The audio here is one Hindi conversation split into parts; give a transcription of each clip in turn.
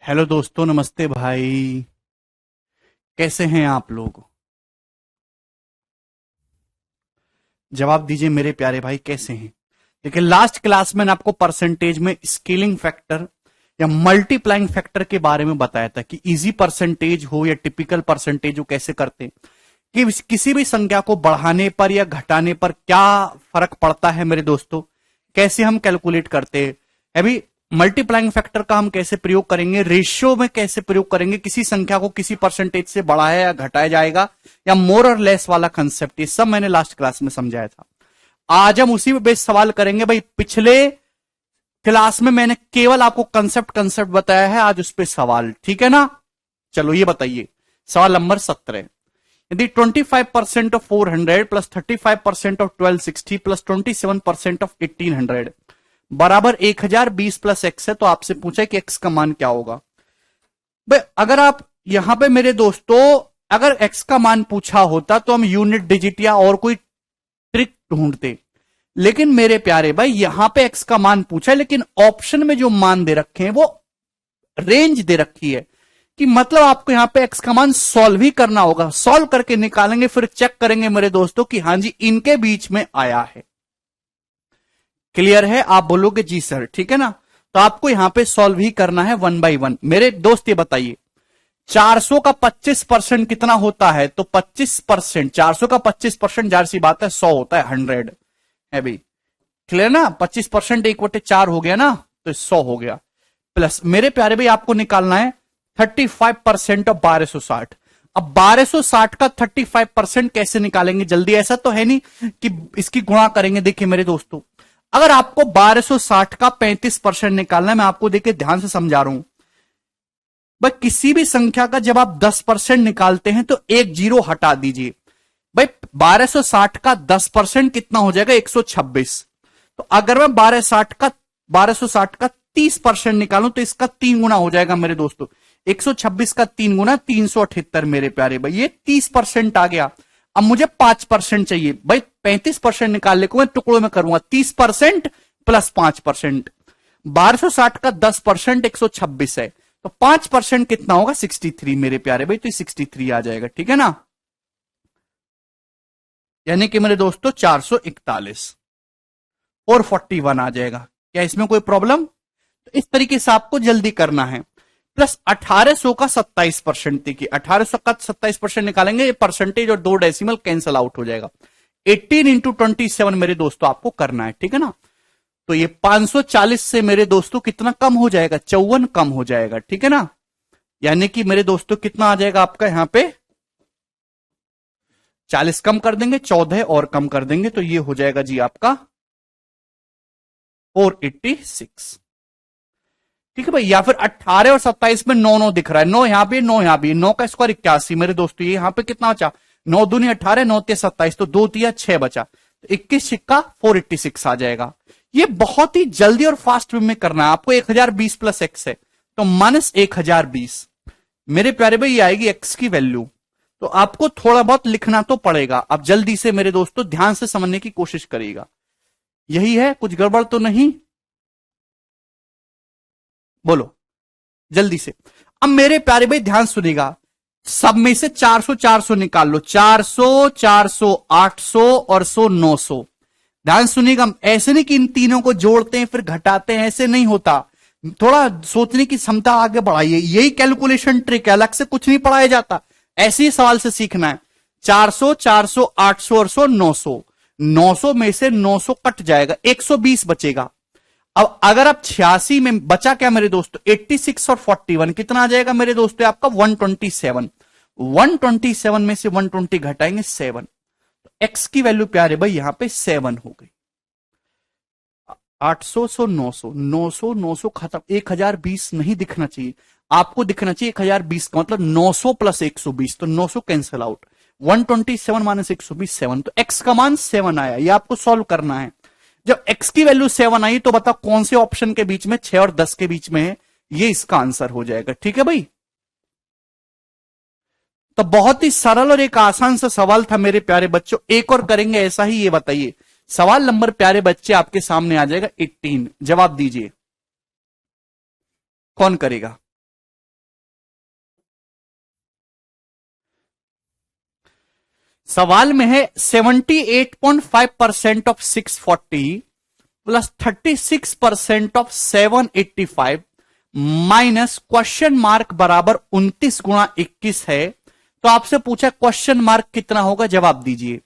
हेलो दोस्तों, नमस्ते भाई। कैसे हैं आप लोग? जवाब दीजिए मेरे प्यारे भाई, कैसे हैं? देखिए, लास्ट क्लास में आपको परसेंटेज में स्केलिंग फैक्टर या मल्टीप्लाइंग फैक्टर के बारे में बताया था कि इजी परसेंटेज हो या टिपिकल परसेंटेज हो, कैसे करते हैं कि किसी भी संख्या को बढ़ाने पर या घटाने पर क्या फर्क पड़ता है मेरे दोस्तों, कैसे हम कैलकुलेट करते हैं। अभी मल्टीप्लाइंग फैक्टर का हम कैसे प्रयोग करेंगे, रेशियो में कैसे प्रयोग करेंगे, किसी संख्या को किसी परसेंटेज से बढ़ाया या घटाया जाएगा, या मोर और लेस वाला कंसेप्ट, ये सब मैंने लास्ट क्लास में समझाया था। आज हम उसी पे बेस सवाल करेंगे भाई। पिछले क्लास में मैंने केवल आपको कंसेप्ट कंसेप्ट बताया है, आज उस पर सवाल, ठीक है ना? चलो ये बताइए, सवाल नंबर 17। यदि 25% of 400 plus 35% of 1260 plus 27% of 1800 बराबर 1020 प्लस एक्स है, तो आपसे पूछा कि एक्स का मान क्या होगा। भाई अगर आप यहां पे मेरे दोस्तों, अगर एक्स का मान पूछा होता तो हम यूनिट डिजिट या और कोई ट्रिक ढूंढते, लेकिन मेरे प्यारे भाई यहां पे एक्स का मान पूछा है, लेकिन ऑप्शन में जो मान दे रखे हैं वो रेंज दे रखी है, कि मतलब आपको यहां पे एक्स का मान सॉल्व ही करना होगा। सॉल्व करके निकालेंगे, फिर चेक करेंगे मेरे दोस्तों कि हां जी इनके बीच में आया है। क्लियर है? आप बोलोगे जी सर, ठीक है ना? तो आपको यहां पे सॉल्व ही करना है वन बाई वन। मेरे दोस्त ये बताइए, 400 का 25% कितना होता है? तो 25%, 400 का 25% जाहिर सी बात है 100 होता है, 100 है भाई। क्लियर ना? 25% 1/4 हो गया ना, तो 100 हो गया। प्लस मेरे प्यारे भाई आपको निकालना है 35% ऑफ 1260। अब 1260 का 35% कैसे निकालेंगे? जल्दी, ऐसा तो है नहीं कि इसकी गुणा करेंगे। देखिए मेरे दोस्तों, अगर आपको 1260 का 35% निकालना है, मैं आपको देखिए ध्यान से समझा रहा हूं भाई। किसी भी संख्या का जब आप 10% निकालते हैं तो एक जीरो हटा दीजिए भाई। 1260 का 10% कितना हो जाएगा? 126। तो अगर मैं 1260 का 30% निकालूं तो इसका 3 गुना हो जाएगा मेरे दोस्तों। 126 का 3 गुना 378 मेरे प्यारे भाई, ये 30% आ गया। अब मुझे 5% चाहिए भाई। 35% निकालने को मैं टुकड़ों में करूंगा, 30% प्लस 5%। 1260 का 10% 126 है, तो 5% कितना होगा? 63 मेरे प्यारे भाई, तो 63 आ जाएगा, ठीक है ना? यानी कि मेरे दोस्तों 441 और 41 आ जाएगा। क्या इसमें कोई प्रॉब्लम? तो इस तरीके से आपको जल्दी करना है। प्लस 1800 का 27%, देखिए 1800 का 27% निकालेंगे, ये परसेंटेज और 2 डेसिमल कैंसल आउट हो जाएगा। 18 इंटू 27 मेरे दोस्तों आपको करना है, ठीक है ना? तो ये 540 से मेरे दोस्तों कितना कम हो जाएगा? 54 कम हो जाएगा, ठीक है ना? यानी कि मेरे दोस्तों कितना आ जाएगा आपका यहां पे? 40 कम कर देंगे, 14 और कम कर देंगे, तो ये हो जाएगा जी आपका 486, ठीक है भाई। या फिर 18 और 27 में 9 9 दिख रहा है, 9 यहां पे, 9 यहां भी, 9 का स्क्वायर 81 मेरे दोस्तों। ये यहां पे कितना बचा? 9 दूनी 18, 9 ते 27, तो 2 तिया 6 बचा, तो 21 सिक्का 486 आ जाएगा। ये बहुत ही जल्दी और फास्ट वे में करना है आपको। 1020 प्लस एक्स है तो माइनस 1020 मेरे प्यारे भाई, ये आएगी एक्स की वैल्यू। तो आपको थोड़ा बहुत लिखना तो पड़ेगा। अब जल्दी से मेरे दोस्तों ध्यान से समझने की कोशिश करिएगा। यही है, कुछ गड़बड़ तो नहीं? बोलो जल्दी से। अब मेरे प्यारे भाई ध्यान सुनिएगा, सब में से 400 400 निकाल लो। 400 400 800 और 100 900। ध्यान सुनिएगा, ऐसे नहीं कि इन तीनों को जोड़ते हैं फिर घटाते हैं, ऐसे नहीं होता। थोड़ा सोचने की क्षमता आगे बढ़ाइए। यही कैलकुलेशन ट्रिक है, अलग से कुछ नहीं पढ़ाया जाता, ऐसे ही सवाल से सीखना है। 400 400 800 और 100 900। 900 में से 900 कट जाएगा, 120 बचेगा। अब अगर आप 86 में बचा क्या मेरे दोस्तों? 86 और 41 कितना आ जाएगा मेरे दोस्तों? आपका 127। 127 में से 120 घटाएंगे 7, तो एक्स की वैल्यू प्यारे भाई यहां पे 7 हो गई। 800 सो 900, 900 900 खत्म। 1020 नहीं दिखना चाहिए, आपको दिखना चाहिए 1020 का मतलब 900 प्लस 120, तो 900 कैंसिल आउट। 127 माइनस 120 7, तो एक्स का मान 7 आया। ये आपको सॉल्व करना है। जब x की वैल्यू 7 आई तो बताओ कौन से ऑप्शन के बीच में? 6 और 10 के बीच में है, ये इसका आंसर हो जाएगा, ठीक है भाई। तो बहुत ही सरल और एक आसान सा सवाल था मेरे प्यारे बच्चों। एक और करेंगे ऐसा ही, ये बताइए। सवाल नंबर प्यारे बच्चे आपके सामने आ जाएगा 18। जवाब दीजिए, कौन करेगा? सवाल में है 78.5% of 640 plus 36% of 785 minus question mark बराबर 29 गुणा 21 है। तो आपसे पूछा क्वेश्चन मार्क कितना होगा, जवाब दीजिए।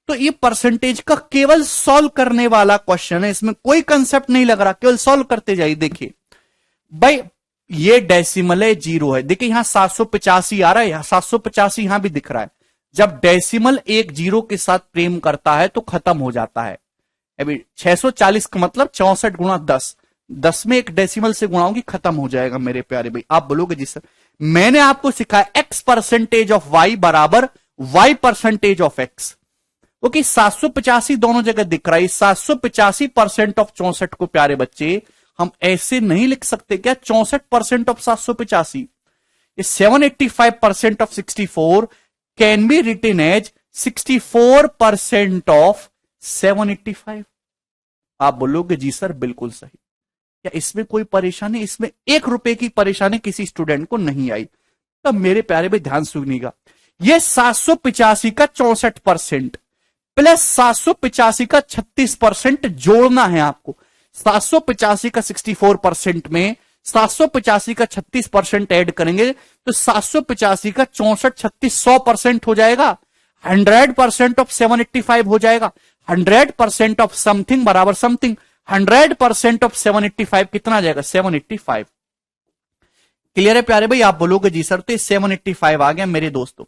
तो ये परसेंटेज का केवल सॉल्व करने वाला क्वेश्चन है, इसमें कोई कंसेप्ट नहीं लग रहा, केवल सॉल्व करते जाइए। देखिए भाई ये डेसिमल है, जीरो है। देखिए यहां 785 आ रहा है, यहां 785 यहां भी दिख रहा है। जब डेसिमल एक जीरो के साथ प्रेम करता है तो खत्म हो जाता है। अभी 640 का मतलब 64 गुणा 10, 10 में एक डेसिमल से गुणा होगी, खत्म हो जाएगा मेरे प्यारे भाई। आप बोलोगे जी सर मैंने आपको सिखाया x परसेंटेज ऑफ y बराबर y percentage of x। Okay 785 दोनों जगह दिख रहा है, 785% ऑफ 64 को प्यारे बच्चे हम ऐसे नहीं लिख सकते क्या, 64% of 785। 785% of 64 can be written as 64% of 785। आप बोलोगे जी सर बिल्कुल सही। क्या इसमें कोई परेशानी, इसमें 1 रुपए की परेशानी किसी स्टूडेंट को नहीं आई। तो मेरे प्यारे भाई ध्यान सुनिएगा, ये 785 का 64% प्लस 785 का 36% जोड़ना है आपको। 785 का 64% में 785 का 36% ऐड करेंगे तो 785 का 64 36 100% हो जाएगा। 100% ऑफ 785 हो जाएगा। 100% ऑफ समथिंग बराबर समथिंग। 100% ऑफ 785 कितना आ जाएगा, 785। क्लियर है प्यारे भाई, आप बोलोगे जी सर तो 785 आ गया मेरे दोस्तों।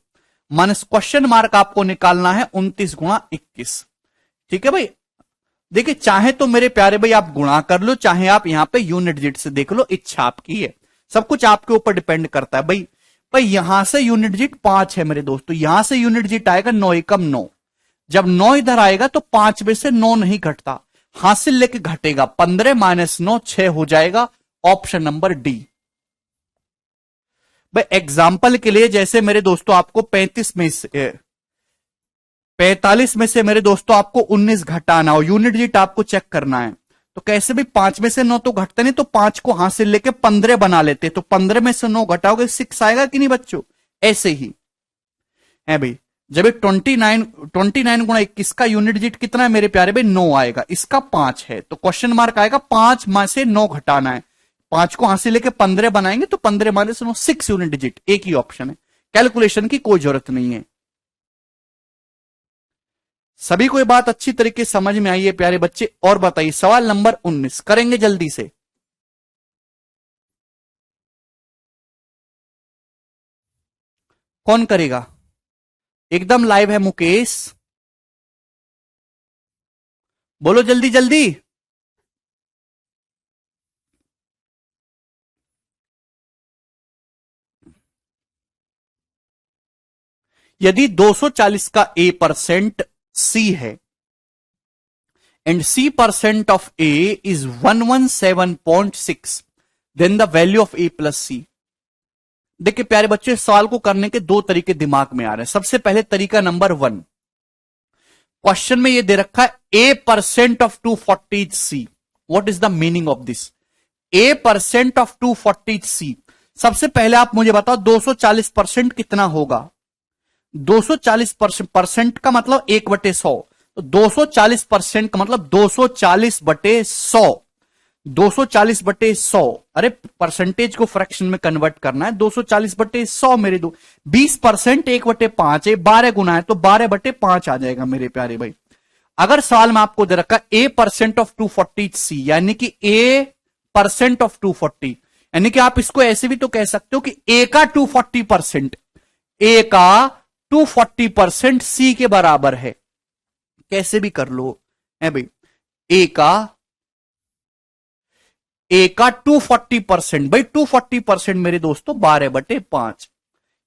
माइनस क्वेश्चन मार्क आपको निकालना है 29 गुणा 21। ठीक है भाई, देखिए चाहे तो मेरे प्यारे भाई आप गुणा कर लो, चाहे आप यहां पे यूनिट डिजिट से देख लो, इच्छा आपकी है, सब कुछ आपके ऊपर डिपेंड करता है भाई। भाई यहां से यूनिट डिजिट 5 है मेरे दोस्तों, यहां से यूनिट डिजिट आएगा 9 एकम 9। जब 9 इधर आएगा तो 5 में से 9 नहीं घटता, हासिल लेके घटेगा, 15 माइनस 9 6 हो जाएगा। Option number D. भाई एग्जाम्पल के लिए जैसे मेरे दोस्तों आपको 45 में से मेरे दोस्तों आपको 19 घटाना हो, यूनिट डिजिट आपको चेक करना है, तो कैसे भी 5 में से 9 तो घटते नहीं, तो 5 को हासिल लेके 15 बना लेते, तो 15 में से 9 घटाओगे 6 आएगा कि नहीं बच्चों, ऐसे ही है भाई। जब 29 गुणा 21 का यूनिट डिजिट कितना है मेरे प्यारे भाई, 9 आएगा, इसका 5 है, तो क्वेश्चन मार्क आएगा 5 में से 9 घटाना है। 5 को हासिल लेके 15 बनाएंगे तो 15 माइनस 9 6 यूनिट डिजिट, एक ही ऑप्शन है, कैलकुलेशन की कोई जरूरत नहीं है। सभी को ये बात अच्छी तरीके से समझ में आई है प्यारे बच्चे। और बताइए सवाल नंबर 19 करेंगे जल्दी से। कौन करेगा, एकदम लाइव है मुकेश, बोलो जल्दी जल्दी। यदि 240 का a परसेंट c है and c percent of a is 117.6 then the value of a plus c। देखिए प्यारे बच्चे सवाल को करने के दो तरीके दिमाग में आ रहे हैं। सबसे पहले तरीका नंबर 1, क्वेश्चन में ये दे रखा है a percent of 240 c। What is the meaning of this, a percent of 240 c। सबसे पहले आप मुझे बताओ 240% कितना होगा। 240% का मतलब 1/100, तो 240% का मतलब 240/100। 240/100, अरे परसेंटेज को फ्रैक्शन में कन्वर्ट करना है, 240/100 मेरे दो 20% 1/5 है, 12 गुना है तो 12/5 आ जाएगा मेरे प्यारे भाई। अगर सवाल में आपको दे रखा a परसेंट ऑफ 240c, यानी कि a परसेंट ऑफ 240, यानी कि आप इसको ऐसे भी तो कह सकते हो कि a का 240%, a का 240% c के बराबर है, कैसे भी कर लो है भाई। a का 240%, भाई 240% मेरे दोस्तों 12/5।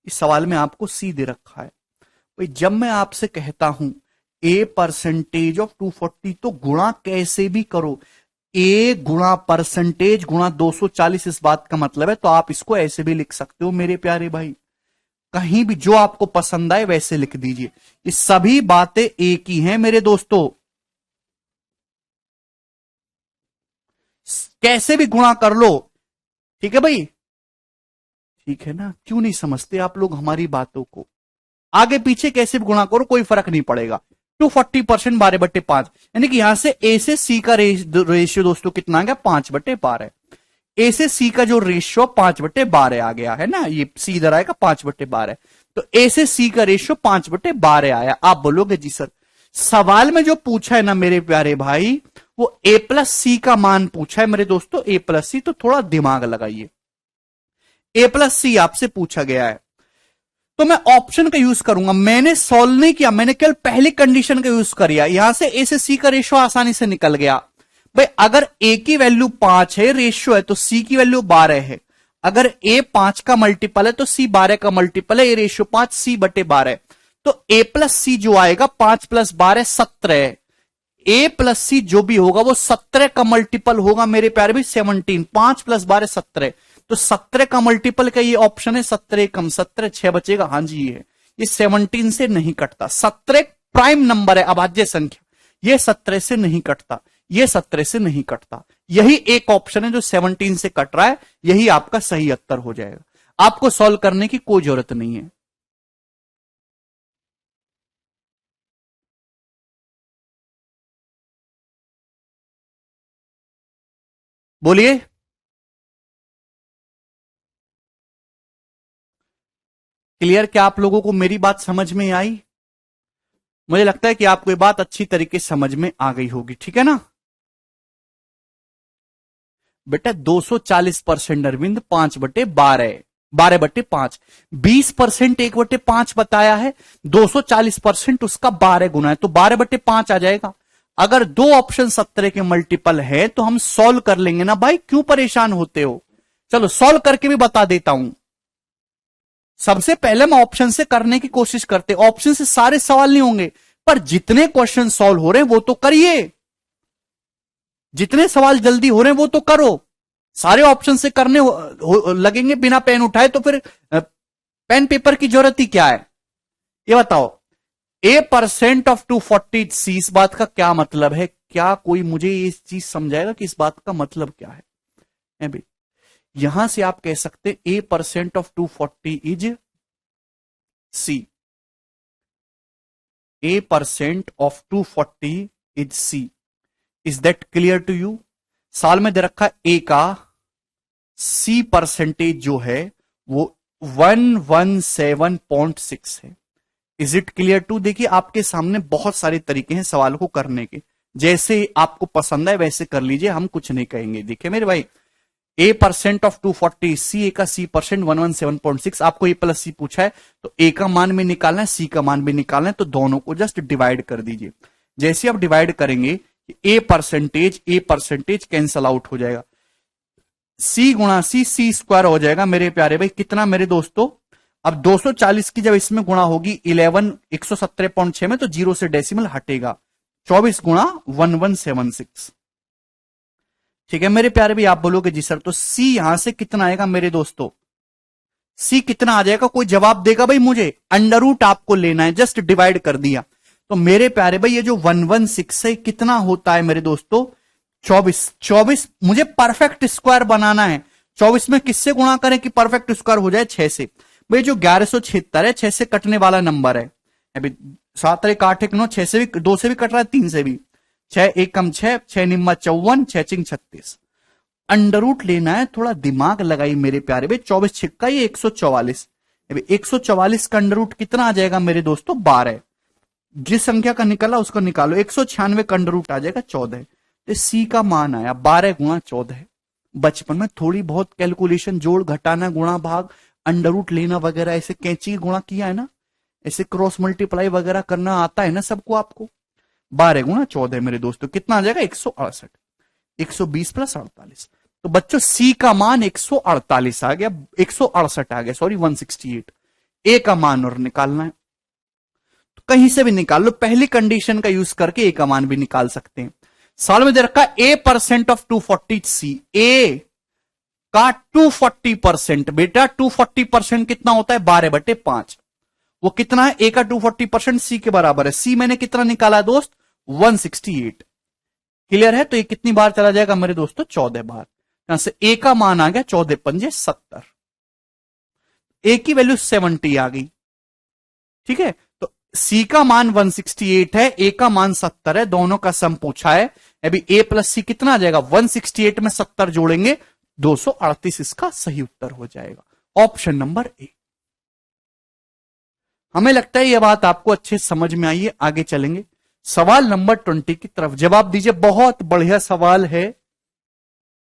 इस सवाल में आपको सी दे रखा है। भाई जब मैं आपसे कहता हूं a परसेंटेज ऑफ 240 तो गुणा कैसे भी करो, a गुणा परसेंटेज गुणा 240, इस बात का मतलब है, तो आप इसको ऐसे भी लिख सकते हो मेरे प्यारे भाई, कहीं भी जो आपको पसंद आए वैसे लिख दीजिए। ये सभी बातें एक ही हैं मेरे दोस्तों, कैसे भी गुणा कर लो, ठीक है भाई, ठीक है ना। क्यों नहीं समझते आप लोग हमारी बातों को, आगे पीछे कैसे भी गुणा करो कोई फर्क नहीं पड़ेगा। 240% 12/5, यानी कि यहां से ए से सी का रेशियो दोस्तों कितना आ गया 5/12। ए से सी का जो रेशियो 5/12 आ गया है ना, ये सी इधर आएगा 5/12, तो ए से सी का रेशियो 5/12 आया। आप बोलोगे जी सर सवाल में जो पूछा है ना मेरे प्यारे भाई वो ए प्लस सी का मान पूछा है मेरे दोस्तों, ए प्लस सी, तो थोड़ा दिमाग लगाइए। ए प्लस सी आपसे पूछा गया है तो मैं ऑप्शन का यूज करूंगा। मैंने सॉल्व नहीं किया, मैंने केवल पहली कंडीशन का यूज किया। यहां से ए से सी का रेशियो आसानी से निकल गया। भाई अगर ए की वैल्यू 5 है रेशियो है तो सी की वैल्यू 12 है। अगर ए 5 का मल्टीपल है तो सी 12 का मल्टीपल है। ए रेशियो 5 सी/12, तो ए प्लस सी जो आएगा 5 + 12 17। ए प्लस सी जो भी होगा वो 17 का मल्टीपल होगा मेरे प्यारे भी 17। 5 + 12 17, तो 17 का मल्टीपल का ये ऑप्शन है। 17 कम 17 6 बचेगा। हाँ जी ये 17 से नहीं कटता। 17 प्राइम नंबर है, अभाज्य संख्या, ये 17 से नहीं कटता, ये 17 से नहीं कटता। यही एक ऑप्शन है जो 17 से कट रहा है, यही आपका सही उत्तर हो जाएगा। आपको सॉल्व करने की कोई जरूरत नहीं है। बोलिए। क्लियर? क्या आप लोगों को मेरी बात समझ में आई? मुझे लगता है कि आपको ये बात अच्छी तरीके से समझ में आ गई होगी, ठीक है ना बेटा। 240% अरविंद 5/12, 12/5, 20% 1/5 बताया है, 240% उसका 12 गुना है तो 12/5 आ जाएगा। अगर दो ऑप्शन 17 के मल्टीपल है तो हम सॉल्व कर लेंगे ना भाई, क्यों परेशान होते हो। चलो सॉल्व करके भी बता देता हूं। सबसे पहले हम ऑप्शन से करने की कोशिश करते, ऑप्शन से सारे सवाल नहीं होंगे पर जितने क्वेश्चन सॉल्व हो रहे हैं वो तो करिए, जितने सवाल जल्दी हो रहे हैं वो तो करो। सारे ऑप्शन से करने लगेंगे बिना पेन उठाए तो फिर पेन पेपर की जरूरत ही क्या है, ये बताओ। A% ऑफ 240 सी, इस बात का क्या मतलब है? क्या कोई मुझे ये चीज समझाएगा कि इस बात का मतलब क्या है भाई? यहां से आप कह सकते A% of 240 is C. A% of 240 is C. Is that clear to you? साल में दे रखा ए का सी परसेंटेज जो है वो 117.6 है। Is it clear to? देखिए आपके सामने बहुत सारे तरीके हैं सवाल को करने के, जैसे आपको पसंद है वैसे कर लीजिए, हम कुछ नहीं कहेंगे। देखिए मेरे भाई A% ऑफ 240 सी, ए का सी परसेंट 117.6। आपको ए प्लस सी पूछा है तो ए का मान भी निकालना है, सी का मान भी निकालना है, तो दोनों को जस्ट डिवाइड कर दीजिए। जैसे आप डिवाइड करेंगे ए परसेंटेज कैंसल आउट हो जाएगा, सी गुणा सी, सी स्क्वायर हो जाएगा मेरे प्यारे भाई। कितना मेरे दोस्तों? अब 240 की जब इसमें गुणा होगी 117.6 में तो जीरो से डेसिमल हटेगा, 24 गुणा 1176। ठीक है मेरे प्यारे भाई, आप बोलोगे जी सर तो सी यहां से कितना आएगा मेरे दोस्तों? सी कितना आ जाएगा? कोई जवाब देगा भाई मुझे? अंडर रूट आपको लेना है, जस्ट डिवाइड कर दिया तो मेरे प्यारे भाई ये जो 116 है कितना होता है मेरे दोस्तों? 24। 24 मुझे परफेक्ट स्क्वायर बनाना है, 24 में किससे गुणा करें कि परफेक्ट स्क्वायर हो जाए? 6 से। भाई जो 1176 है 6 से कटने वाला नंबर है। अभी 7 1 8 1 9, 6 से भी, 2 से भी कट रहा है, 3 से भी। 6 1 कम 6, 6 निम्मा 54, 6 चिंग 36। अंडर रूट लेना है, थोड़ा दिमाग लगाई मेरे प्यारे भाई। 24 छिक्का ये 144, 144 का अंडर रूट कितना आ जाएगा मेरे दोस्तों? 12। जिस संख्या का निकला उसको निकालो, 196 का अंडर रूट आ जाएगा 14। तो सी का मान आया 12 गुणा 14। बचपन में थोड़ी बहुत कैलकुलेशन, जोड़ घटाना गुणा भाग अंडर रूट लेना वगैरह, ऐसे कैंची गुणा किया है ना, ऐसे क्रॉस मल्टीप्लाई वगैरह करना आता है ना सबको आपको। 12 गुणा 14 मेरे दोस्तों कितना आ जाएगा? 168। 120 + 48, तो बच्चों सी का मान 148 आ गया, 168 आ गया, सॉरी 168। ए का मान और निकालना है तो कहीं से भी निकाल लो, पहली कंडीशन का यूज करके ए का मान भी निकाल सकते हैं। सवाल में दे रखा A% ऑफ 240 सी, ए का 240%। बेटा 240% कितना होता है? 12/5। वो कितना है? ए का 240% सी के बराबर है। सी मैंने कितना निकाला दोस्त? 168। क्लियर है? तो ये कितनी बार चला जाएगा मेरे दोस्तों? 14 बार। यहां से ए का मान आ गया 14 × 5 = 70। ए की वैल्यू 70 आ गई। ठीक है, तो सी का मान 168 है, ए का मान 70 है, दोनों का सम पूछा है। अभी ए प्लस सी कितना आ जाएगा, 168 में 70 जोड़ेंगे 238, इसका सही उत्तर हो जाएगा ऑप्शन नंबर ए। हमें लगता है यह बात आपको अच्छे समझ में आई है। आगे चलेंगे सवाल नंबर 20 की तरफ, जवाब दीजिए। बहुत बढ़िया सवाल है,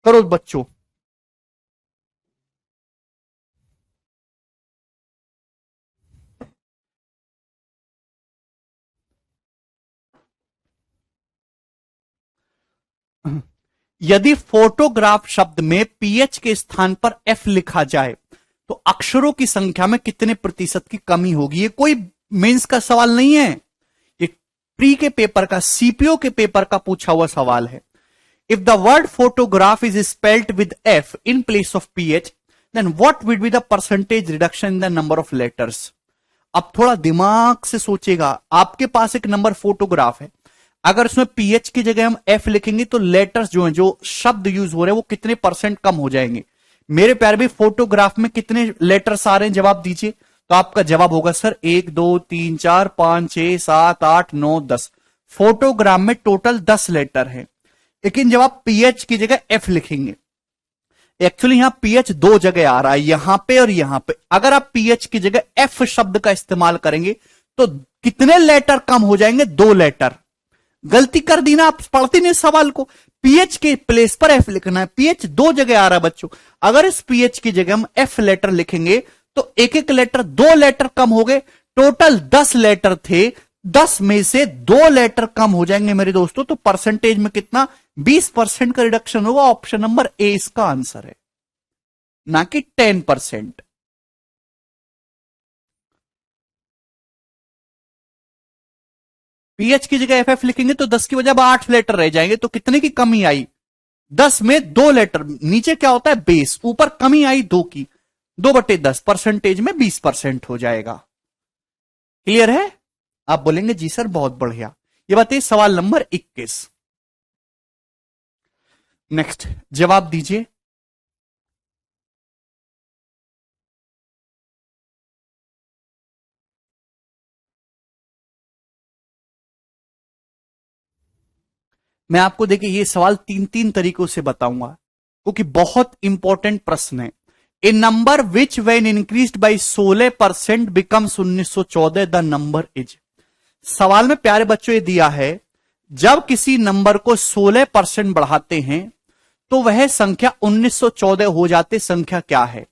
करो बच्चों। यदि फोटोग्राफ शब्द में पीएच के स्थान पर एफ लिखा जाए तो अक्षरों की संख्या में कितने प्रतिशत की कमी होगी। ये कोई मेंस का सवाल नहीं है, ये प्री के पेपर का, सीपीओ के पेपर का पूछा हुआ सवाल है। If the word photograph is spelled with F in place of PH then what will be the percentage reduction in the number of letters. अब थोड़ा दिमाग से सोचेगा, आपके पास एक नंबर फोटोग्राफ है, अगर उसमें पीएच की जगह हम एफ लिखेंगे तो लेटर्स जो हैं, जो शब्द यूज हो रहे हैं, वो कितने परसेंट कम हो जाएंगे। मेरे प्यारे भी फोटोग्राफ में कितने लेटर्स आ रहे हैं, जवाब दीजिए। तो आपका जवाब होगा सर 1 2 3 4 5 6 7 8 9 10। फोटोग्राफ में टोटल 10 लेटर है, लेकिन जब आप पीएच की जगह एफ लिखेंगे, एक्चुअली यहां पीएच दो जगह आ रहा है, यहां पे और यहां पे। अगर आप पीएच की जगह एफ शब्द का इस्तेमाल करेंगे तो कितने लेटर कम हो जाएंगे, 2 लेटर। गलती कर दी ना, आप पढ़ते नहीं सवाल को, पीएच के प्लेस पर एफ लिखना है। पीएच दो जगह आ रहा है बच्चों, अगर इस पीएच की जगह हम एफ लेटर लिखेंगे तो एक एक लेटर 2 लेटर कम हो गए। टोटल 10 लेटर थे, 10 में से 2 लेटर कम हो जाएंगे मेरे दोस्तों, तो परसेंटेज में कितना, 20% का रिडक्शन होगा। ऑप्शन नंबर ए इसका आंसर है, ना कि 10%। पीएच की जगह एफ एफ लिखेंगे तो 10 की वजह 8 लेटर रह जाएंगे, तो कितने की कमी आई, 10 में 2 लेटर। नीचे क्या होता है बेस, ऊपर कमी आई 2 की, 2/10, परसेंटेज में 20% हो जाएगा। क्लियर है। आप बोलेंगे जी सर बहुत बढ़िया। ये बताइए सवाल नंबर 21, नेक्स्ट जवाब दीजिए। मैं आपको देखिए ये सवाल 3 तरीकों से बताऊंगा, क्योंकि बहुत इंपॉर्टेंट प्रश्न है। A number which when increased by 16% becomes 1914 the number is. सवाल में प्यारे बच्चों ये दिया है, जब किसी नंबर को 16% बढ़ाते हैं तो वह संख्या 1914 हो जाती, संख्या क्या है।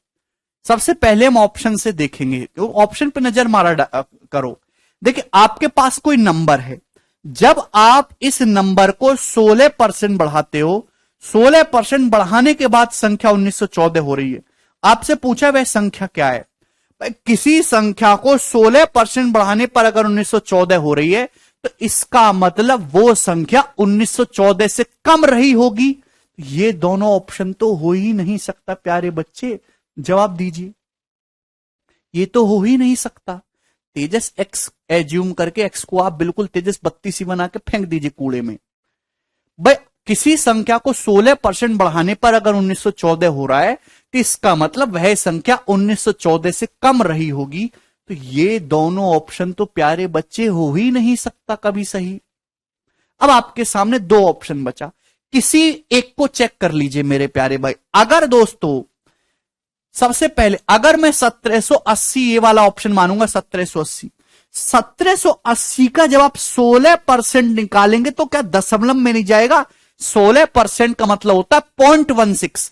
सबसे पहले हम ऑप्शन से देखेंगे, ऑप्शन पे नजर मारा करो। देखिए आपके पास कोई नंबर है, जब आप इस नंबर को 16% बढ़ाते हो, 16% बढ़ाने के बाद संख्या 1914 हो रही है। आपसे पूछा वह संख्या क्या है। किसी संख्या को 16% बढ़ाने पर अगर 1914 हो रही है तो इसका मतलब वो संख्या 1914 से कम रही होगी। ये दोनों ऑप्शन तो हो ही नहीं सकता प्यारे बच्चे, जवाब दीजिए। ये तो हो ही नहीं सकता। तेजस एक्स एज्यूम करके एक्स को आप बिल्कुल तेजस 32 ही बना के फेंक दीजिए कूड़े में। भाई किसी संख्या को 16% बढ़ाने पर अगर 1914 हो रहा है तो इसका मतलब वह संख्या 1914 से कम रही होगी। तो ये दोनों ऑप्शन तो प्यारे बच्चे हो ही नहीं सकता कभी सही। अब आपके सामने 2 ऑप्शन बचा, किसी एक को चेक कर लीजिए मेरे प्यारे भाई। अगर दोस्तों सबसे पहले अगर मैं 1780 ये वाला ऑप्शन मानूंगा, 1780 का जब आप 16% निकालेंगे तो क्या दशमलव में नहीं जाएगा। 16% का मतलब होता है 0.16।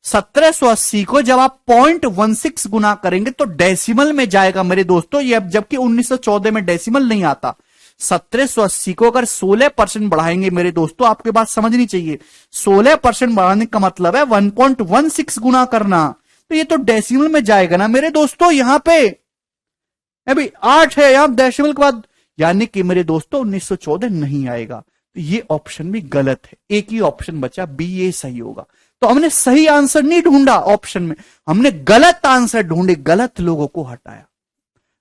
1780 को जब आप 0.16 गुना करेंगे तो डेसिमल में जाएगा मेरे दोस्तों, ये जबकि 1914 में डेसिमल नहीं आता। 1780 को अगर 16% बढ़ाएंगे मेरे दोस्तों, आपके बात समझनी चाहिए, 16% बढ़ाने का मतलब है 1.16 गुना करना, तो ये तो डेसिमल में जाएगा ना मेरे दोस्तों। यहां पे अभी 8 है, यहां डेसिमल के बाद, यानी कि मेरे दोस्तों 1914 नहीं आएगा। तो ये ऑप्शन भी गलत है, एक ही ऑप्शन बचा बी, ये सही होगा। तो हमने सही आंसर नहीं ढूंढा ऑप्शन में, हमने गलत आंसर ढूंढे, गलत लोगों को हटाया।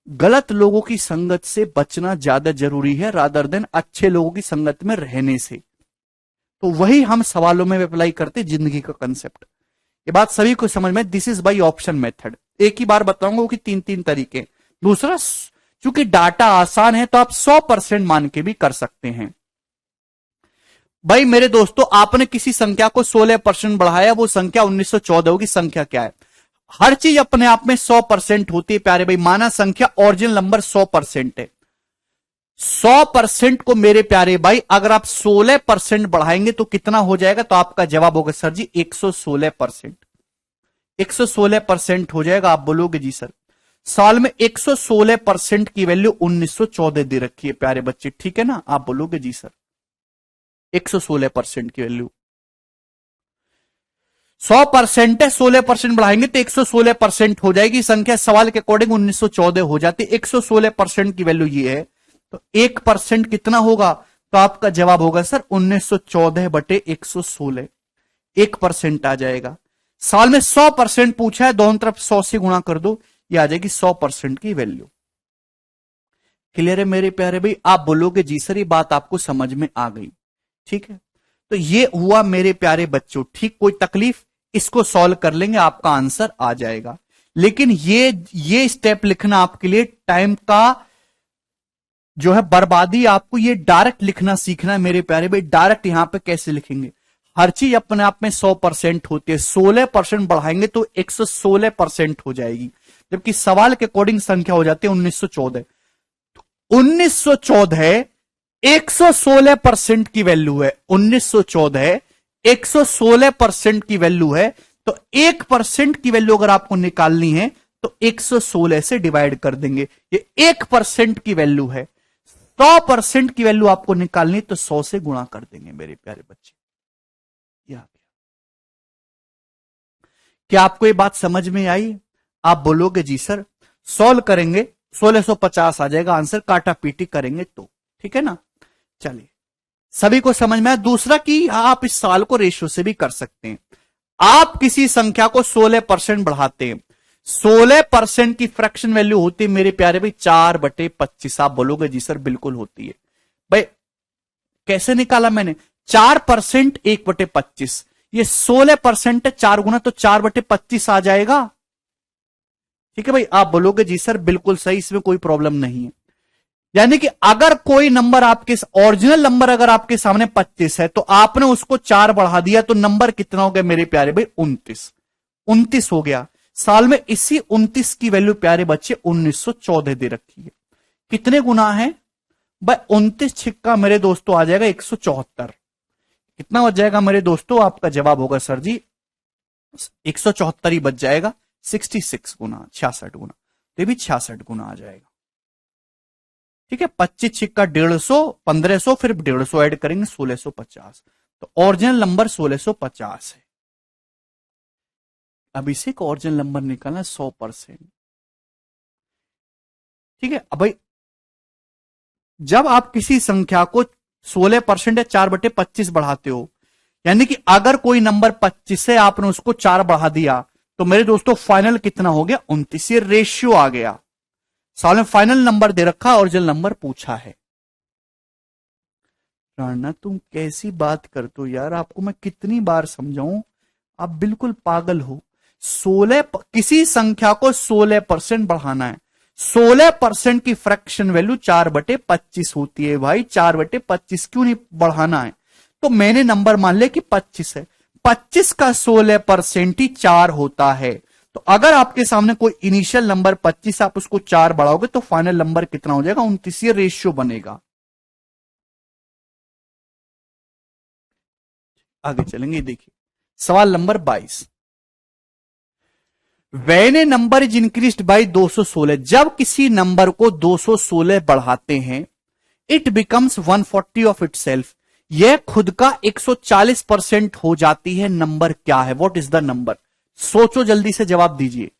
गलत लोगों की संगत से बचना ज्यादा जरूरी है रादर देन अच्छे लोगों की संगत में रहने से। तो वही हम सवालों में अप्लाई करते जिंदगी का कंसेप्ट। ये बात सभी को समझ में, this is by option method. एक ही बार बताऊंगा कि 3 तरीके। दूसरा चूंकि डाटा आसान है तो आप 100% मान के भी कर सकते हैं। भाई मेरे दोस्तों, आपने किसी संख्या को 16% बढ़ाया, वो संख्या 1914 होगी। संख्या क्या है? हर चीज अपने आप में 100% होती है प्यारे भाई। माना संख्या ओरिजिनल नंबर 100% है। 100% को मेरे प्यारे भाई अगर आप 16% बढ़ाएंगे तो कितना हो जाएगा? तो आपका जवाब होगा सर जी 116%। 116% हो जाएगा। आप बोलोगे जी सर साल में 116% की वैल्यू 1914 दे रखी है प्यारे बच्चे, ठीक है ना? आप बोलोगे जी सर 116% की वैल्यू 100% है, 16% बढ़ाएंगे तो 116% हो जाएगी। संख्या सवाल के अकॉर्डिंग 1914 हो जाती है। 116% की वैल्यू ये है तो 1% कितना होगा? तो आपका जवाब होगा सर 1914/116। 1% आ जाएगा। साल में 100% पूछा है, दोनों तरफ 100 से गुणा कर दो, ये आ जाएगी 100% की वैल्यू। क्लियर है मेरे प्यारे भाई? आप बोलोगे जी सर ये बात आपको समझ में आ गई, ठीक है? तो ये हुआ मेरे प्यारे बच्चों, ठीक? कोई तकलीफ? इसको सॉल्व कर लेंगे, आपका आंसर आ जाएगा। लेकिन ये स्टेप लिखना आपके लिए टाइम का जो है बर्बादी, आपको ये डायरेक्ट लिखना सीखना है मेरे प्यारे भाई। डायरेक्ट यहां पे कैसे लिखेंगे? हर चीज अपने आप में 100% होती है। 16% बढ़ाएंगे तो 116% हो जाएगी, जबकि सवाल के अकॉर्डिंग संख्या हो जाती है 1914। 1914 116% की वैल्यू है। 1914 116% की वैल्यू है। तो 1% की वैल्यू अगर आपको निकालनी है तो 116 से डिवाइड कर देंगे। ये 1% की वैल्यू है। 100% की वैल्यू आपको निकालनी तो 100 से गुणा कर देंगे मेरे प्यारे बच्चे। क्या आपको ये बात समझ में आई? आप बोलोगे जी सर सॉल्व करेंगे 1650 आ जाएगा आंसर, काटा पीटी करेंगे तो, ठीक है ना? चलिए, सभी को समझ में आया। दूसरा कि आप इस साल को रेशियो से भी कर सकते हैं। आप किसी संख्या को 16% बढ़ाते हैं, 16% की फ्रैक्शन वैल्यू होती है मेरे प्यारे भाई 4/25। आप बोलोगे जी सर बिल्कुल होती है। भाई कैसे निकाला मैंने? 4% 1/25, ये 16% है, 4 गुना तो 4/25 आ जाएगा, ठीक है भाई? आप बोलोगे जी सर बिल्कुल सही, इसमें कोई प्रॉब्लम नहीं है। यानी कि अगर कोई नंबर आपके ओरिजिनल नंबर अगर आपके सामने 25 है तो आपने उसको 4 बढ़ा दिया तो नंबर कितना हो गया मेरे प्यारे भाई? 29। 29 हो गया। साल में इसी 29 की वैल्यू प्यारे बच्चे 1914 दे रखी है। कितने गुना है भाई? 29 छिक्का मेरे दोस्तों आ जाएगा 174। कितना बच जाएगा मेरे दोस्तों? आपका जवाब होगा सर जी 174 ही बच जाएगा। 66 गुना, 66 गुना, तो भी 66 गुना आ जाएगा, ठीक है? 25 छिक्का 150, 1500, फिर 150 ऐड करेंगे 1650। तो ओरिजिनल नंबर 1650 है। अब इसे का ओरिजिनल नंबर निकालना 100%, ठीक है? अब भाई जब आप किसी संख्या को 16% या 4/25 बढ़ाते हो, यानी कि अगर कोई नंबर 25 है आपने उसको 4 बढ़ा दिया तो मेरे दोस्तों फाइनल कितना हो गया? 29। ये रेशियो आ गया। साल में फाइनल नंबर दे रखा, ओरिजिनल नंबर पूछा है। राणा तुम कैसी बात करते हो यार, आपको मैं कितनी बार समझाऊं, आप बिल्कुल पागल हो। 16 किसी संख्या को 16% बढ़ाना है, 16% की फ्रैक्शन वैल्यू 4/25 होती है भाई। 4/25 क्यों नहीं बढ़ाना है? तो मैंने नंबर मान लिया कि 25 है, 25 का 16% ही 4 होता है। तो अगर आपके सामने कोई इनिशियल नंबर 25, आप उसको 4 बढ़ाओगे तो फाइनल नंबर कितना हो जाएगा? 29। ये रेशियो बनेगा। आगे चलेंगे, देखिए सवाल number 22। When a number is increased by 216, जब किसी नंबर को 216 बढ़ाते हैं, it becomes 140 of it self, यह खुद का 140% हो जाती है। नंबर क्या है? What is the number? सोचो, जल्दी से जवाब दीजिए।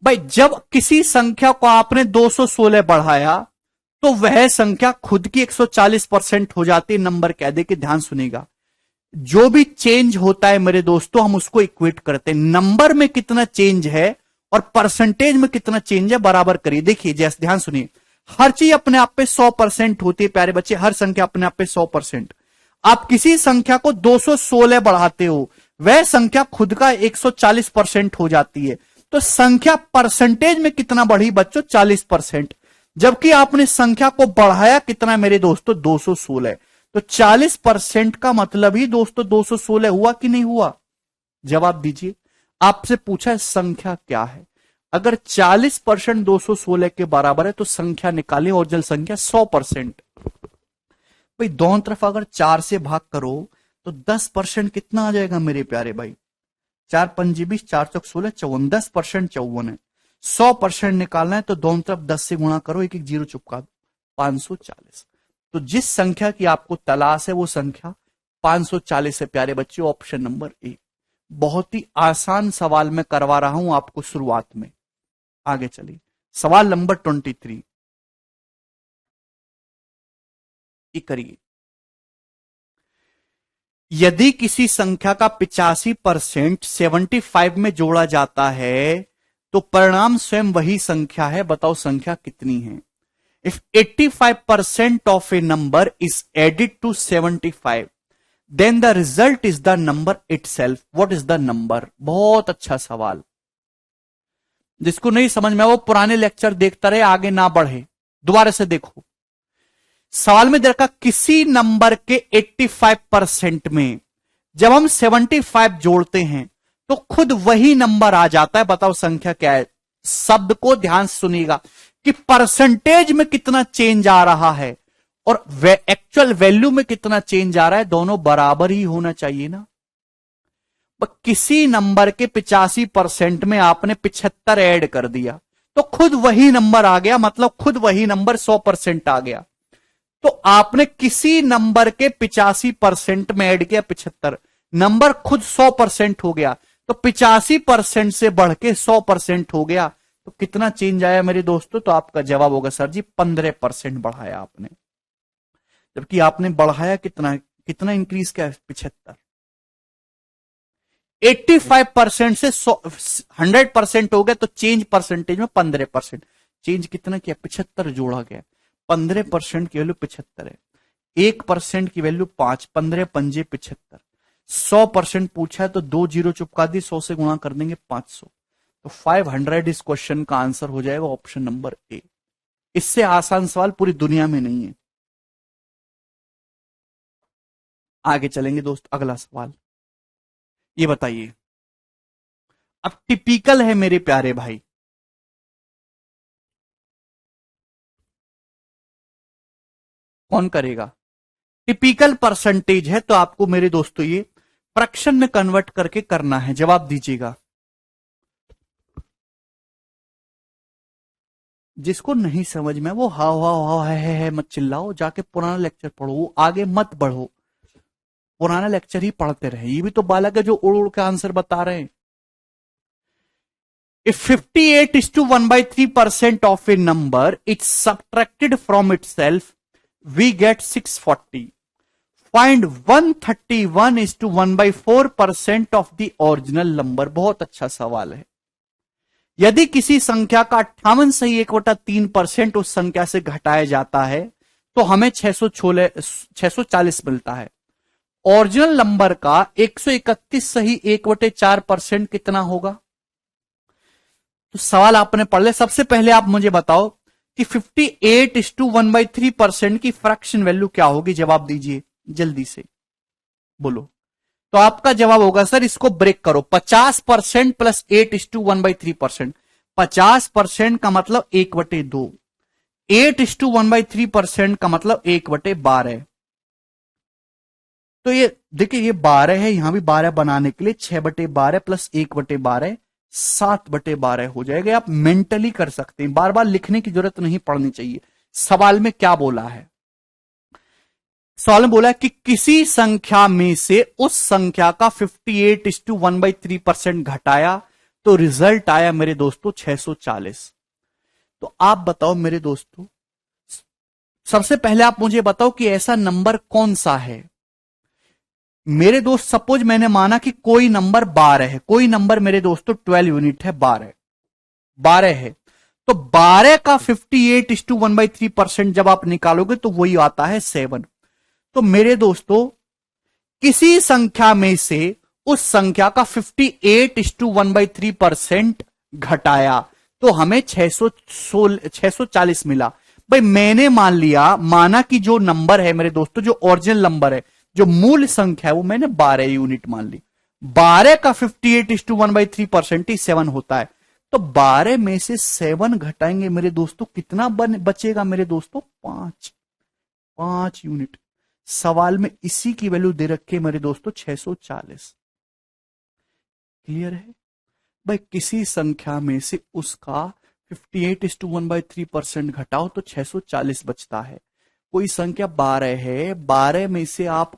भाई जब किसी संख्या को आपने 216 बढ़ाया तो वह संख्या खुद की 140% हो जाती है। नंबर कह दे कि ध्यान सुनेगा, जो भी चेंज होता है मेरे दोस्तों हम उसको इक्वेट करते हैं। नंबर में कितना चेंज है और परसेंटेज में कितना चेंज है बराबर करिए। देखिए जैसे ध्यान सुनिए, हर चीज अपने आप पे 100% होती है प्यारे बच्चे, हर संख्या अपने आप पे 100%। आप किसी संख्या को 216 बढ़ाते हो, वह संख्या खुद का 140% हो जाती है। तो संख्या परसेंटेज में कितना बढ़ी बच्चों? 40%। जबकि आपने संख्या को बढ़ाया कितना मेरे दोस्तों? 216। तो 40% का मतलब ही दोस्तों 216 हुआ कि नहीं हुआ? जवाब दीजिए। आपसे पूछा है संख्या क्या है। अगर 40% 216 के बराबर है तो संख्या निकालिए, और जल संख्या 100%। भाई दोनों तरफ अगर 4 से भाग करो तो 10% कितना आ जाएगा मेरे प्यारे भाई? 4 पंजी 20, 4 चौक 16, 54। 10% 54 है। 100% निकालना है तो दोनों तरफ 10 से गुणा करो, एक एक जीरो चुपका दो, 540। तो जिस संख्या की आपको तलाश है वो संख्या 540 है प्यारे बच्चों, ऑप्शन नंबर ए। बहुत ही आसान सवाल मैं करवा रहा हूं आपको शुरुआत में। आगे चलिए, सवाल नंबर 23 करिए। यदि किसी संख्या का 85% 75 में जोड़ा जाता है तो परिणाम स्वयं वही संख्या है, बताओ संख्या कितनी है? If 85% of a number is added to 75 then the result is the number itself, what is the number? बहुत अच्छा सवाल। जिसको नहीं समझ में वो पुराने लेक्चर देखता रहे, आगे ना बढ़े, दोबारा से देखो। सवाल में देखा किसी नंबर के 85% में जब हम 75 जोड़ते हैं तो खुद वही नंबर आ जाता है, बताओ संख्या क्या है? शब्द को ध्यान से सुनिएगा कि परसेंटेज में कितना चेंज आ रहा है और एक्चुअल वैल्यू में कितना चेंज आ रहा है, दोनों बराबर ही होना चाहिए ना। किसी नंबर के 85% में आपने 75 ऐड कर दिया तो खुद वही नंबर आ गया, मतलब खुद वही नंबर 100% आ गया। तो आपने किसी नंबर के 85% में ऐड किया 75, नंबर खुद 100% हो गया, तो 85% से बढ़ के 100% हो गया। तो कितना चेंज आया मेरे दोस्तों? तो आपका जवाब होगा सर जी 15% बढ़ाया आपने। जबकि आपने बढ़ाया कितना, कितना इंक्रीज किया? 75। 85% से 100% हो गया तो चेंज परसेंटेज में 15%। चेंज कितना किया? 75 जोड़ा गया। 15% की वैल्यू 75 है। 1% की वैल्यू 5, 15 पंजे 75। 100% पूछा है तो 2 जीरो चुपका दी, 100 से गुणा कर देंगे 500। तो 500 इस क्वेश्चन का आंसर हो जाएगा ऑप्शन नंबर ए। इससे आसान सवाल पूरी दुनिया में नहीं है। आगे चलेंगे दोस्त, अगला सवाल ये बताइए। अब टिपिकल है मेरे प्यारे भाई, कौन करेगा? टिपिकल परसेंटेज है तो आपको मेरे दोस्तों ये फ्रैक्शन में कन्वर्ट करके करना है। जवाब दीजिएगा। जिसको नहीं समझ में वो हाव हाव हाव है मत चिल्लाओ, जाके पुराना लेक्चर पढ़ो, आगे मत बढ़ो, पुराना लेक्चर ही पढ़ते रहे। ये भी तो बालक है जो उड़ उड़ के आंसर बता रहे हैं। If 58 is to 1/3% of a number, it's subtracted from itself, we get 640. Find 131 is to 1/4% of the original number. बहुत अच्छा सवाल है। यदि किसी संख्या का 58 सही 1/3% उस संख्या से घटाया जाता है तो हमें 640 मिलता है। ओरिजिनल नंबर का 131 सही 1/4% कितना होगा? तो सवाल आपने पढ़ लिया। सबसे पहले आप मुझे बताओ कि 58 is to 1/3% की फ्रैक्शन वैल्यू क्या होगी? जवाब दीजिए जल्दी से, बोलो। तो आपका जवाब होगा सर इसको ब्रेक करो, 50% प्लस 8 is to 1/3%। 50% का मतलब 1/2, 8 is to 1/3% का मतलब 1/12। तो ये देखिए ये 12 है, यहां भी 12 बनाने के लिए 6/12 प्लस 1/12 7/12 हो जाएगा। आप मेंटली कर सकते हैं, बार बार लिखने की जरूरत नहीं पड़नी चाहिए। सवाल में क्या बोला है? सवाल में बोला है कि किसी संख्या में से उस संख्या का 58 is to 1/3% घटाया तो रिजल्ट आया मेरे दोस्तों 640। तो आप बताओ मेरे दोस्तों, सबसे पहले आप मुझे बताओ कि ऐसा नंबर कौन सा है। मेरे दोस्त सपोज मैंने माना कि कोई नंबर 12 है, कोई नंबर मेरे दोस्तों 12 यूनिट है, 12 है, तो 12 का 58 is to 1/3% जब आप निकालोगे तो वही आता है 7। तो मेरे दोस्तों किसी संख्या में से उस संख्या का 58:1/3% घटाया तो हमें 640 मिला। भाई मैंने माना कि जो नंबर है मेरे दोस्तों, जो ओरिजिनल नंबर है, जो मूल संख्या है, वो मैंने 12 यूनिट मान ली। 12 का 58:1/3% ही 7 होता है। तो 12 में से 7 घटाएंगे मेरे दोस्तों, कितना बचेगा मेरे दोस्तों? 5 यूनिट। सवाल में इसी की वैल्यू दे रखी है मेरे दोस्तों, 640। क्लियर है भाई? किसी संख्या में से उसका 58:1/3% घटाओ तो 640 बचता है। कोई संख्या 12 है, 12 में से आप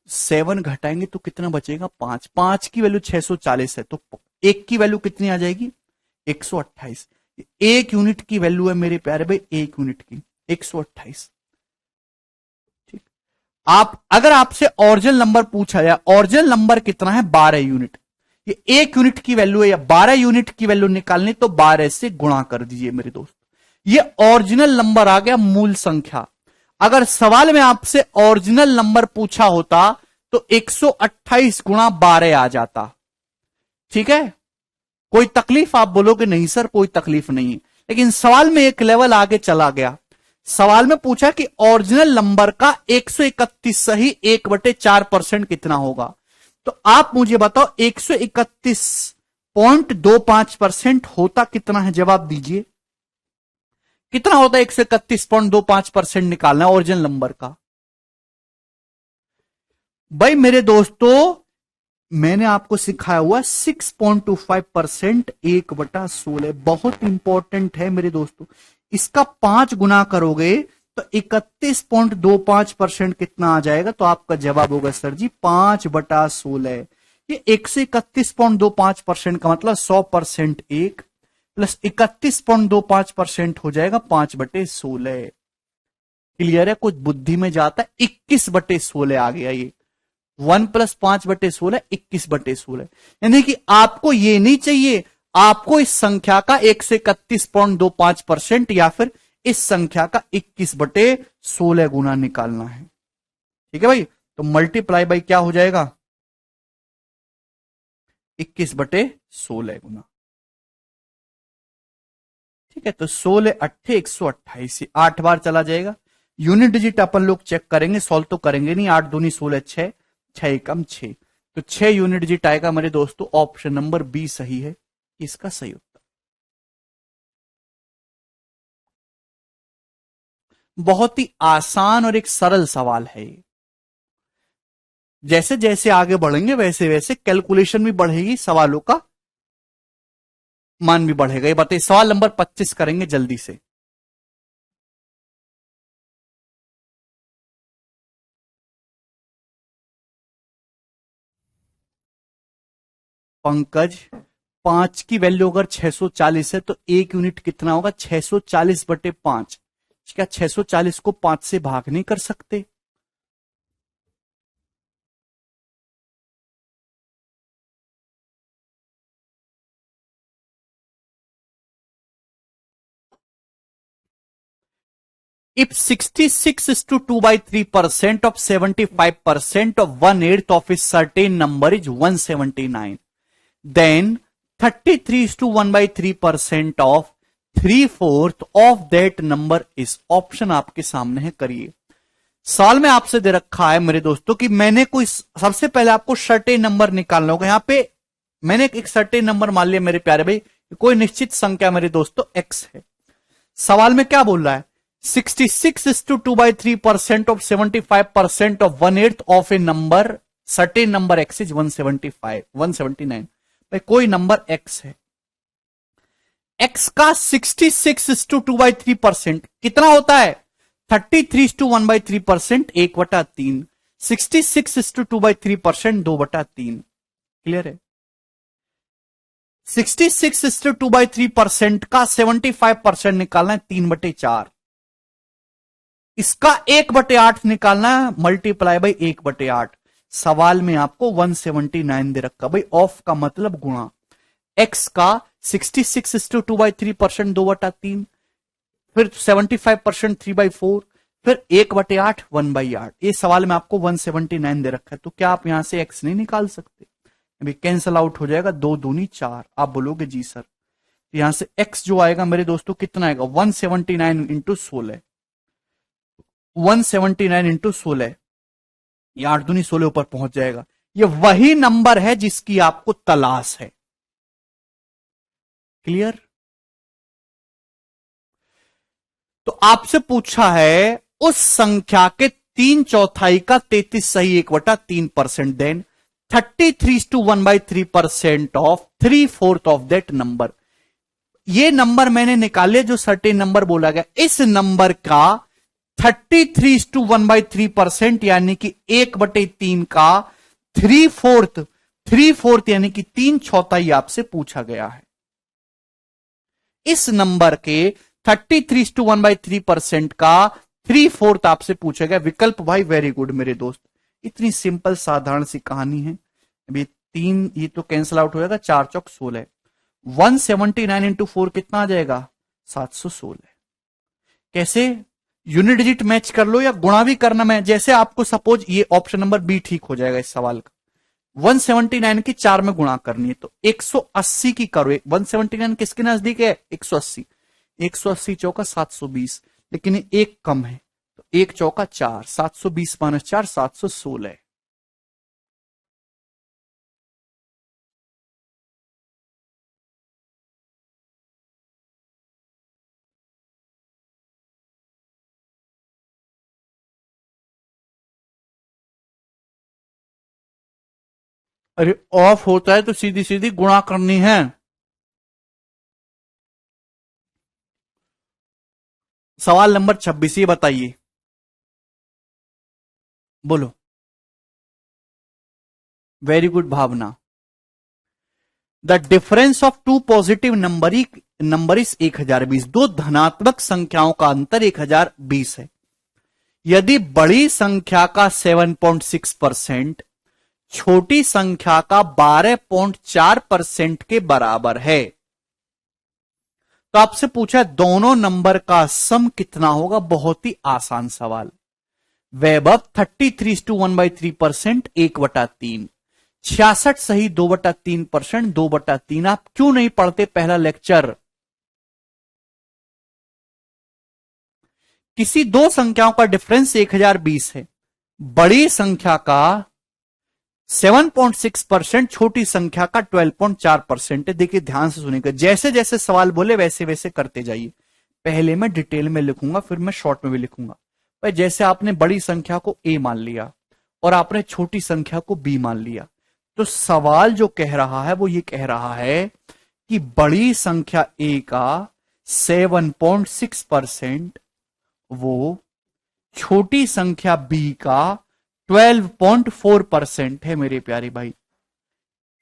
7 घटाएंगे तो कितना बचेगा? 5। 5 की वैल्यू 640 है, तो 1 की वैल्यू कितनी आ जाएगी? 128। 1 यूनिट की वैल्यू है मेरे प्यारे भाई, 1 यूनिट की 128। ठीक। अगर आपसे ओरिजिनल नंबर पूछा जाए, ओरिजिनल नंबर कितना है? 12 यूनिट। ये 1 यूनिट की वैल्यू है या 12 यूनिट की वैल्यू निकालनी, तो 12 से गुणा कर दीजिए मेरे दोस्त। ये ओरिजिनल नंबर आ गया, मूल संख्या। अगर सवाल में आपसे ओरिजिनल नंबर पूछा होता तो 128 गुणा 12 आ जाता। ठीक है? कोई तकलीफ? आप बोलोगे नहीं सर कोई तकलीफ नहीं है, लेकिन सवाल में एक लेवल आगे चला गया। सवाल में पूछा कि ओरिजिनल नंबर का 131 सही 1/4% कितना होगा। तो आप मुझे बताओ 131.25% होता कितना है? जवाब दीजिए, कितना होता है? 131.25% निकालना है ओरिजिनल नंबर का। भाई मेरे दोस्तों, मैंने आपको सिखाया हुआ 6.25%, 1/16। बहुत इंपॉर्टेंट है मेरे दोस्तों। इसका 5 गुना करोगे तो 31.25% कितना आ जाएगा? तो आपका जवाब होगा सर जी 5/16। ये 131.25% का मतलब 100% 1 प्लस 31.25% हो जाएगा 5/16। क्लियर है? कुछ बुद्धि में जाता है। 21/16 आ गया ये। 1 + 5/16 21/16। यानी कि आपको ये नहीं चाहिए, आपको इस संख्या का 131.25% या फिर इस संख्या का 21/16 गुना निकालना है। ठीक है भाई? तो मल्टीप्लाई बाई क्या हो जाएगा? 21/16 गुना। ठीक है? तो 16 8 128, 8 बार चला जाएगा। यूनिट डिजिट अपन लोग चेक करेंगे, सॉल्व तो करेंगे नहीं। 8 दूनी 16, 6, 6 एकम 6, तो 6 यूनिट डिजिट आएगा मेरे दोस्तों। ऑप्शन नंबर बी सही है इसका सही उत्तर। बहुत ही आसान और एक सरल सवाल है ये। जैसे जैसे आगे बढ़ेंगे वैसे वैसे कैलकुलेशन भी बढ़ेगी, सवालों का मान भी बढ़ेगा। ये बताइए, सवाल नंबर 25 करेंगे जल्दी से। पंकज, 5 की वैल्यू अगर 640 है तो 1 यूनिट कितना होगा? 640/5। क्या 640 को 5 से भाग नहीं कर सकते? If 66:2/3% of 75% of 1/8 of a certain number is 179, then 33:1/3% of 3/4 of that number is। Option आपके सामने है, करिए। सवाल में आपसे दे रखा है मेरे दोस्तों कि मैंने कोई, सबसे पहले आपको सर्टेन नंबर निकालना होगा। यहां पे मैंने एक सर्टेन नंबर मान लिया मेरे प्यारे भाई, कोई निश्चित संख्या मेरे दोस्तों x है। सवाल में क्या बोल रहा है? 66:2/3% of 75% of 1/8 of a number, certain number x is 175, 179। भाई कोई नंबर x है, x का 66:2/3% कितना होता है? 33:1/3%, 1/3। 66:2/3% 2/3। क्लियर है? 66:2/3% का 75% निकालना है 3/4। इसका 1/8 निकालना है, मल्टीप्लाई बाई 1/8। सवाल में आपको 179 दे रखा। भाई ऑफ का मतलब गुणा। x का 66:2/3% 2/3, फिर 75% 3/4, फिर 1/8 1/8। ये सवाल में आपको 179 दे रखा है, तो क्या आप यहां से x नहीं निकाल सकते? अभी कैंसल आउट हो जाएगा, 2 दूनी 4। आप बोलोगे जी सर, तो यहां से x जो आएगा मेरे दोस्तों कितना आएगा, 179 इंटू 16, 179 इंटू 16, ये 8 दूनी 16 ऊपर पहुंच जाएगा। ये वही नंबर है जिसकी आपको तलाश है। क्लियर? तो आपसे पूछा है उस संख्या के 3/4 का 33 सही 1/3%, then 33:1/3% of 3/4 of that number. ये नंबर मैंने निकाले जो सर्टेन नंबर बोला गया, इस नंबर का 33:1/3% यानी कि 1/3 का 3/4 यानी कि 3/4 आपसे पूछा गया है। इस नंबर के 33:1/3% का 3/4 आपसे पूछा गया। विकल्प भाई वेरी गुड मेरे दोस्त, इतनी सिंपल साधारण सी कहानी है। अभी 3 ये तो कैंसिल आउट हो जाएगा, 4 चौक 16, 179 इंटू 4 कितना आ जाएगा, 716। कैसे? यूनिट डिजिट मैच कर लो या गुणा भी करना, मैं जैसे आपको सपोज ये ऑप्शन नंबर बी ठीक हो जाएगा इस सवाल का। 179 की 4 में गुणा करनी है तो 180 की करो। 179 किसके नजदीक है, 180, 180 चौका 720, लेकिन ये एक कम है तो 1 चौका 4, 720 माइनस 4 716। अरे ऑफ होता है तो सीधी सीधी गुणा करनी है। सवाल नंबर 26 ये बताइए, बोलो। Very good Bhavna. The difference of two positive number is 1020। दो धनात्मक संख्याओं का अंतर 1020 है। यदि बड़ी संख्या का 7.6% छोटी संख्या का 12.4% के बराबर है, तो आपसे पूछा दोनों नंबर का सम कितना होगा। बहुत ही आसान सवाल। वैभव 33:1/3%, 1/3, 66 सही 2/3%, 2/3। आप क्यों नहीं पढ़ते पहला लेक्चर? किसी दो संख्याओं का डिफरेंस 1020 है, बड़ी संख्या का 7.6%, छोटी संख्या का 12.4% है। देखिए ध्यान से सुनिएगा, जैसे जैसे सवाल बोले वैसे वैसे करते जाइए। पहले मैं डिटेल में लिखूंगा, फिर मैं शॉर्ट में भी लिखूंगा। भाई जैसे आपने बड़ी संख्या को ए मान लिया और आपने छोटी संख्या को बी मान लिया, तो सवाल जो कह रहा है वो ये कह रहा है कि बड़ी संख्या ए का 7.6% वो छोटी संख्या बी का 12.4% है मेरे प्यारे भाई।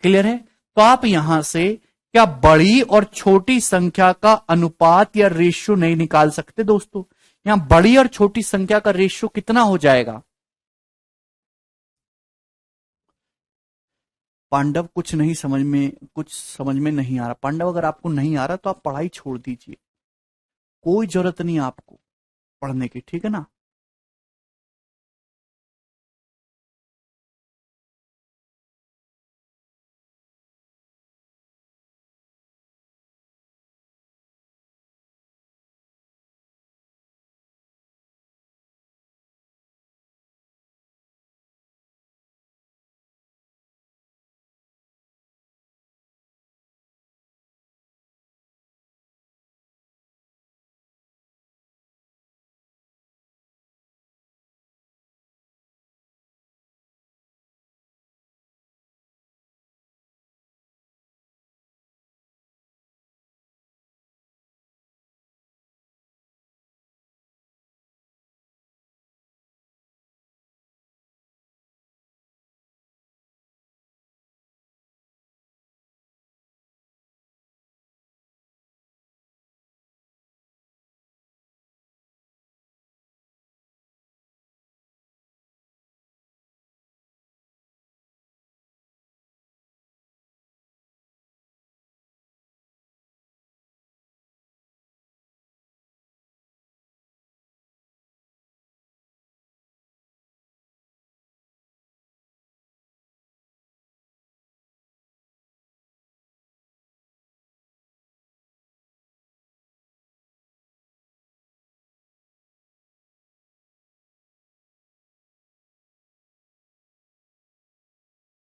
क्लियर है? तो आप यहां से क्या बड़ी और छोटी संख्या का अनुपात या रेशियो नहीं निकाल सकते दोस्तों? यहां बड़ी और छोटी संख्या का रेशियो कितना हो जाएगा? पांडव कुछ समझ में नहीं आ रहा। पांडव अगर आपको नहीं आ रहा तो आप पढ़ाई छोड़ दीजिए, कोई जरूरत नहीं आपको पढ़ने की, ठीक है ना।